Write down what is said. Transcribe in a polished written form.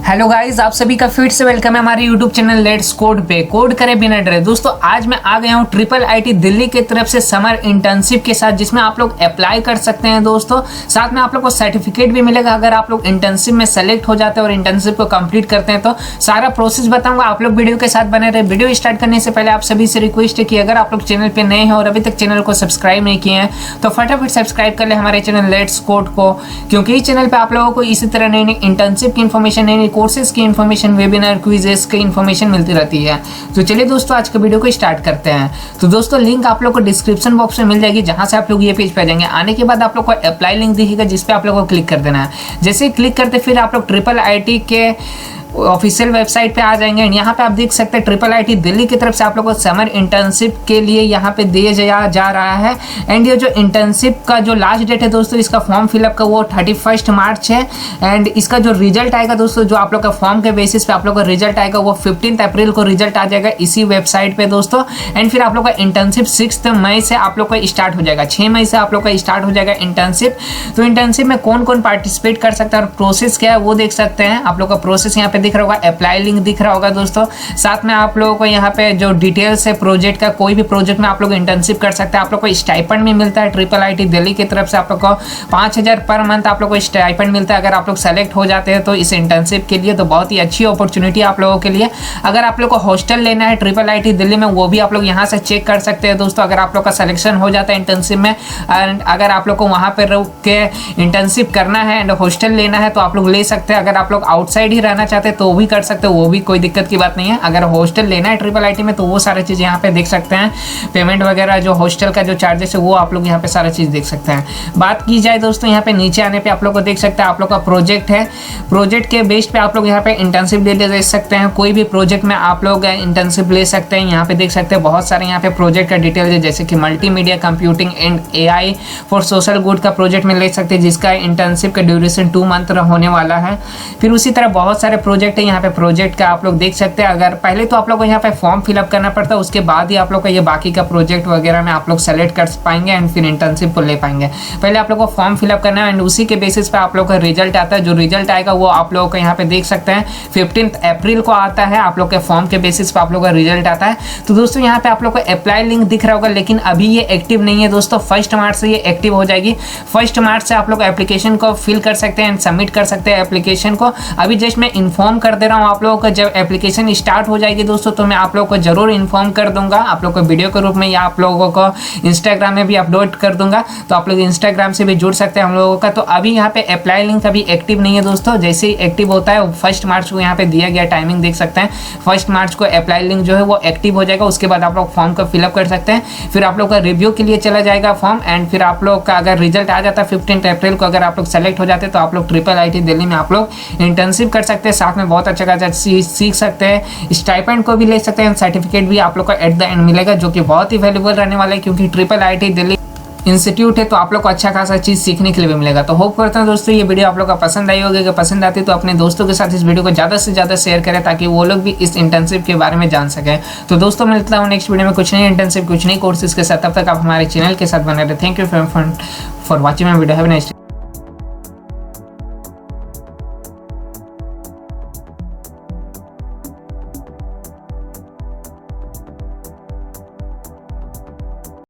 Hello guys, आप सभी का फिर से वेलकम है हमारे यूट्यूब चैनल लेट्स कोड पे। कोड करे बिना डरे। दोस्तों आज मैं आ गया हूँ IIIT दिल्ली की तरफ से समर इंटर्नशिप के साथ, जिसमें आप लोग अप्लाई कर सकते हैं। दोस्तों साथ में आप लोग को सर्टिफिकेट भी मिलेगा अगर आप लोग इंटर्नशिप में सेलेक्ट हो जाते हैं और इंटर्नशिप को कंप्लीट करते हैं। तो सारा प्रोसेस बताऊंगा, आप लोग वीडियो के साथ बने रहे। वीडियो स्टार्ट करने से पहले आप सभी से रिक्वेस्ट है कि अगर आप लोग चैनल पे नए हैं और अभी तक चैनल को सब्सक्राइब नहीं किए हैं तो फटाफट सब्सक्राइब कर ले हमारे चैनल लेट्स कोड को, क्योंकि इस चैनल पे आप लोगों को इसी तरह नई नई इंटर्नशिप की इन्फॉर्मेशन, नई नई कोर्सेज की इन्फॉर्मेशन, वेबिनार, क्विजेस की इन्फॉर्मेशन मिलती रहती है। तो चलिए दोस्तों आज के वीडियो को स्टार्ट करते हैं। तो दोस्तों लिंक आप लोग को डिस्क्रिप्शन बॉक्स में मिल जाएगी, जहां से आप लोग ये पेज पे जाएंगे। आने के बाद आप लोग को अप्लाई लिंक दिखेगा, जिस पे आप लोग को क्लिक कर देना है। जैसे ही क्लिक करते फिर आप लोग IIIT के ऑफिशियल वेबसाइट पे आ जाएंगे। यहाँ पे आप देख सकते हैं IIIT दिल्ली की तरफ से आप लोगों को समर इंटर्नशिप के लिए यहाँ पे दिए जा रहा है। एंड ये जो इंटर्नशिप का जो लास्ट डेट है दोस्तों, इसका फॉर्म फिलअप का वो 31 मार्च है। एंड इसका जो रिजल्ट आएगा दोस्तों, जो आप लोग का फॉर्म के बेसिस पे आप लोग का रिजल्ट आएगा वो 15 अप्रैल को रिजल्ट आ जाएगा इसी वेबसाइट पे दोस्तों। एंड फिर आप लोग का इंटर्नशिप 6 मई से आप लोग का स्टार्ट हो जाएगा। 6 मई से आप लोग का स्टार्ट हो जाएगा इंटर्नशिप। तो इंटर्नशिप में कौन कौन पार्टिसिपेट कर सकता है और प्रोसेस क्या है वो देख सकते हैं। आप लोग का प्रोसेस यहाँ पे दिख रहा होगा, अप्लाई लिंक दिख रहा होगा दोस्तों। साथ में आप लोगों को यहाँ पे जो डिटेल्स है प्रोजेक्ट का, कोई भी प्रोजेक्ट में आप लोग इंटर्नशिप कर सकते हैं। आप लोग को स्टाइपेंड भी मिलता है IIIT दिल्ली की तरफ से। आप लोग को 5000 पर मंथ आप लोग को स्टाइपेंड मिलता है अगर आप लोग सेलेक्ट हो जाते हैं तो इस इंटर्नशिप के लिए। तो बहुत ही अच्छी अपॉर्चुनिटी आप लोगों के लिए। अगर आप लोग को हॉस्टल लेना है IIIT दिल्ली में, वो भी आप लोग यहाँ से चेक कर सकते हैं दोस्तों। अगर आप लोग का सिलेक्शन हो जाता है इंटर्नशिप में, एंड अगर आप लोग को वहाँ पर रुक के इंटर्नशिप करना है एंड हॉस्टल लेना है तो आप लोग ले सकते हैं। अगर आप लोग आउटसाइड ही रहना चाहते हैं तो वो भी कर सकते हो, वो भी कोई दिक्कत की बात नहीं है। अगर हॉस्टल लेना है IIIT में तो वो सारी चीज़ यहाँ पे देख सकते हैं। पेमेंट वगैरह जो हॉस्टल का जो चार्जेस है वो आप लोग यहाँ पे सारा चीज़ देख सकते हैं। बात की जाए दोस्तों, यहाँ पे नीचे आने पे आप लोग को देख सकते हैं आप लोग का प्रोजेक्ट है। प्रोजेक्ट के बेस पे आप लोग यहाँ पे इंटर्नशिप ले सकते हैं। कोई भी प्रोजेक्ट में आप लोग इंटर्नशिप ले सकते हैं। यहाँ पे देख सकते हैं बहुत सारे यहाँ पे प्रोजेक्ट का डिटेल है, जैसे कि multimedia computing and AI for social good का प्रोजेक्ट में ले सकते हैं, जिसका इंटर्नशिप का ड्यूरेशन 2 मंथ होने वाला है। फिर उसी तरह बहुत सारे प्रोजेक्ट है। यहाँ पे प्रोजेक्ट का आप लोग देख सकते हैं। अगर पहले तो आप लोग को यहाँ पे फॉर्म फिलअप करना पड़ता है, उसके बाद ही आप लोग का ये बाकी का प्रोजेक्ट वगैरह में आप लोग सेलेक्ट कर पाएंगे एंड फिर इंटर्नशिप को ले पाएंगे। पहले आप लोग को फॉर्म फिलअप करना है एंड उसी के बेसिस पे आप लोग का रिजल्ट आता है। जो रिजल्ट आएगा वो आप लोगों को यहाँ पे देख सकते हैं 15 अप्रैल को आता है। आप लोग के फॉर्म के बेसिस पे आप लोग का रिजल्ट आता है। तो दोस्तों यहाँ पे आप लोग को अप्लाई लिंक दिख रहा होगा, लेकिन अभी ये एक्टिव नहीं है दोस्तों। 1 मार्च से ये एक्टिव हो जाएगी। 1 मार्च से आप लोग एप्लीकेशन को फिल कर सकते हैं एंड सबमिट कर सकते हैं एप्लीकेशन को। अभी जस्ट मैं इन्फॉर्म कर दे रहा हूँ आप लोगों को, जब एप्लीकेशन स्टार्ट हो जाएगी दोस्तों तो मैं आप लोगों को जरूर इन्फॉर्म कर दूंगा, आप लोग को वीडियो के रूप में, या आप लोगों को इंस्टाग्राम में भी अपलोड कर दूंगा। तो आप लोग इंस्टाग्राम से भी जुड़ सकते हैं हम लोगों का। तो अभी यहाँ पे अप्लाई लिंक अभी एक्टिव नहीं है दोस्तों। जैसे ही एक्टिव होता है 1 मार्च को यहाँ पे दिया गया टाइमिंग देख सकते हैं। 1 मार्च को अप्लाई लिंक जो है वो एक्टिव हो जाएगा। उसके बाद आप लोग फॉर्म को फिलअप कर सकते हैं। फिर आप लोग का रिव्यू के लिए चला जाएगा फॉर्म एंड फिर आप लोग का अगर रिजल्ट आ जाता है 15 अप्रैल को, अगर आप लोग सेलेक्ट हो जाते हैं तो आप लोग IIIT दिल्ली में आप लोग इंटर्नशिप कर सकते हैं। साथ में बहुत अच्छा सीख सकते हैं, स्टाइपेंड को भी ले सकते हैं, सर्टिफिकेट भी आप लोग को एट द एंड मिलेगा, जो कि बहुत ही वैल्यूबल रहने वाला है, क्योंकि IIIT दिल्ली इंस्टीट्यूट है तो आप लोग को अच्छा खासा चीज़ सीखने के लिए भी मिलेगा। तो होप करता हूँ दोस्तों ये वीडियो आप लोग का पसंद आई होगी। अगर पसंद आती तो अपने दोस्तों के साथ इस वीडियो को ज़्यादा से ज़्यादा शेयर करें, ताकि वो लोग भी इस इंटर्नशिप के बारे में जान सकें। तो दोस्तों मिलता हूँ नेक्स्ट वीडियो में कुछ नई इंटर्नशिप, कुछ नई कोर्सेज के साथ। तब तक आप हमारे चैनल के साथ बने रहे। Thank you for watching my video. Have a nice day.